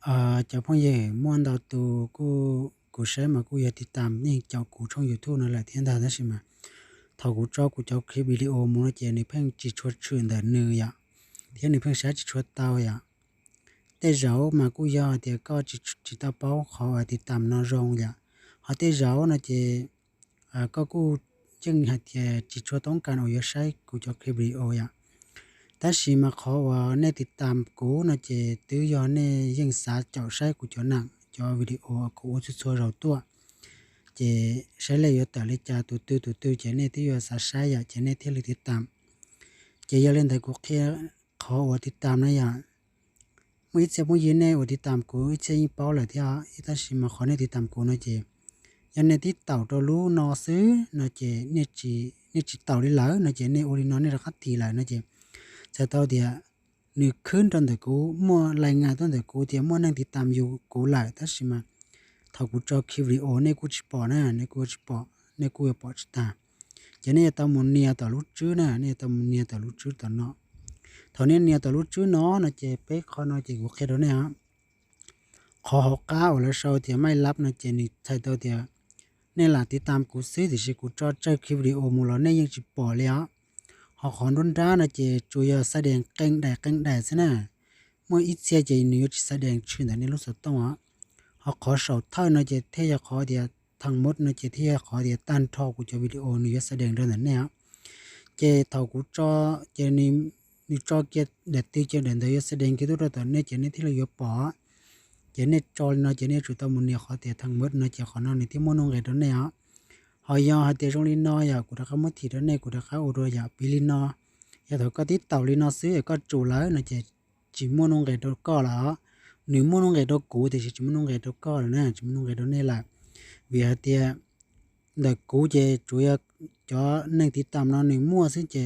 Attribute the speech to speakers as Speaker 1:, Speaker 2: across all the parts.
Speaker 1: chào phong ye muốn đầu tu cô sẽ mà cô giờ thì tạm nhưng cháu cô trong YouTube nó là thiên thần đó xí mà thầu cô cho cô cháu khi video muốn nó chỉ này phăng chỉ chuột truyền đời nữ ya thế này phăng sẽ chỉ chuột tao ya thế rau mà cô giờ thì có chỉ tao bảo họ thì tạm nó rong ya họ thế rau nó chỉ có cô chân hạt chỉ chuột tống can ở dưới sai cô cho khi video ya ta chỉ mà khó và nênติดตามกูนะเจตื้อยอนเนี่ยยังสาเจ้าใช้กูจะนั่งจอวิดีโอกูจะช่วยเราตัวเจใช้เลยแต่เลยจ่าตัวเจเนี่ยที่ยอสาใช้อะเจเนี่ยที่เลยติดตามเจยาเล่นแต่กูแค่ขอว่าติดตามนะอย่างมื่อเจ้ามื่อยืนเนี่ยว่าติดตามกูเจ้ายิ่งเป้าเลยที่อ่ะถ้าchỉ màขอเนี่ยติดตามกูนะเจยันเนี่ยที่เต่าตัวรู้นอซื้อนะเจเนี่ยจีเต่าได้แล้วนะเจเนี่ยโอรินอนเนี่ยราคาตีเลยนะเจจะเท่าเดียนึกขึ้นตอนแต่กูมัวรายงานตอนแต่กูเดียมัวนั่งติดตามอยู่กูหลายแต่สิมาถ้ากูจอคลิปวิดีโอเนี่ยกูจะปอนะเนี่ยกูจะปอเนี่ยกูจะปอจิตาจะเนี่ยตามุนเนี่ยต่อรู้จื้อนะเนี่ยตามุนเนี่ยต่อรู้จื้อต่อเนาะเท่านี้เนี่ยต่อรู้จื้อเนาะนะเจเป๊กขอเนาะเจกูแค่เดี๋ยวนี้ฮะขอหกก้าวแล้วเช้าเดียไม่รับนะเจนี่ใช่ตัวเดียเนี่ยหลังติดตามกูซื้อที่สิกูจอเจอคลิปวิดีโอมูลเนี่ยยังจะปอเลยฮะhọ còn đôn ra là chỉ chủ yếu sa đen canh đại thế nào mỗi ít xe chỉ nhiều chỉ sa đen chuyển đến lúc sau đó họ có sầu thao nó chỉ thế họ thì thằng mốt nó chỉ thế họ thì tan thọ của cho video nhiều sa đen đơn này chỉ thầu của cho chỉ ni cho cái để tiêu cho đến đây sa đen cái đó tao nên chỉ nên thế là yếu bỏ chỉ nên cho nó chỉ nên chủ tao muốn nhiều họ thì thằng mốt nó chỉ họ nó thì thế muốn nông cái đó này họ giờ họ tiền trong linh no ya của các mất thì đó này của các ô rồi ya pin no ya thôi có tít tàu linh no xứ có chủ lái nó chỉ muốn nông cái đó có là nếu muốn nông cái đó cũ thì chỉ muốn nông cái đó có là nè chỉ muốn nông cái đó này là vì họ tiền đời cũ chỉ chủ yếu cho nên tít tạm nó nếu mua xứ chỉ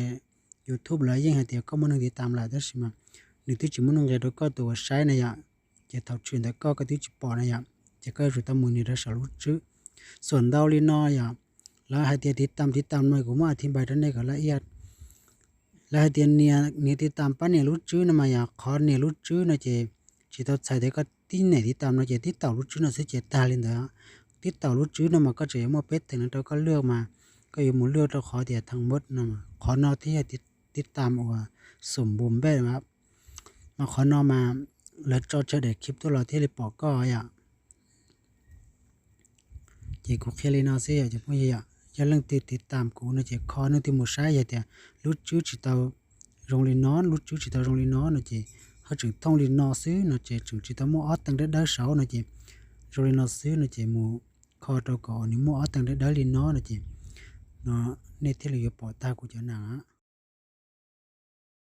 Speaker 1: YouTube lại nhưng họ tiền có muốn nông tít tạm lại đó xí mà nếu tí chỉ muốn nông cái đó cóตัวsai này ya chỉ thầu chuyển đó có cái tí chỉ bỏ này ya chỉ có rồi tao muốn đi ra sáu lúc trướcส่วนดาวลินอยอ่ะแล้วให้ติดตามหน่อยกูมาอธิบายตรงนี้ก็ละเอียดแล้วให้เนี่ยติดตามป้าเนี่ยรู้ชื่อนะมาอยากขอเนี่ยรู้ชื่อนะเจจิตเอาใส่เด็กก็ที่เนี่ยติดตามนะเจติดต่อรู้ชื่อนะสิเจตาลินเด้อติดต่อรู้ชื่อนะมาก็จะมาเป็ดถึงนั้นเราก็เลือกมาก็อยู่หมุนเลือกเราขอเดียทั้งหมดนะมาขอนอที่ให้ติดตามว่าสมบูรณ์แบบครับมาขอนอมาแล้วจอเฉลยคลิปตัวเราที่เราปอกก็อ่ะเจกูเคลียร์นะสิจะพูดอย่างจะเรื่องติดตามกูนะเจคอนึกที่มุสายอย่างเดียวรู้ชื่อจิตเอาโรงเรียนนอนรู้ชื่อจิตเอาโรงเรียนนอนนะเจเขาจึงท่องเรียนนอซื้อนะเจจึงจิตเอาหม้อตั้งได้เสานะเจโรงเรียนนอซื้อนะเจมูคอตัวก่อนนี่หม้อตั้งได้เรียนนอนะเจเนาะในที่เราอยู่ปอตากูจะหนา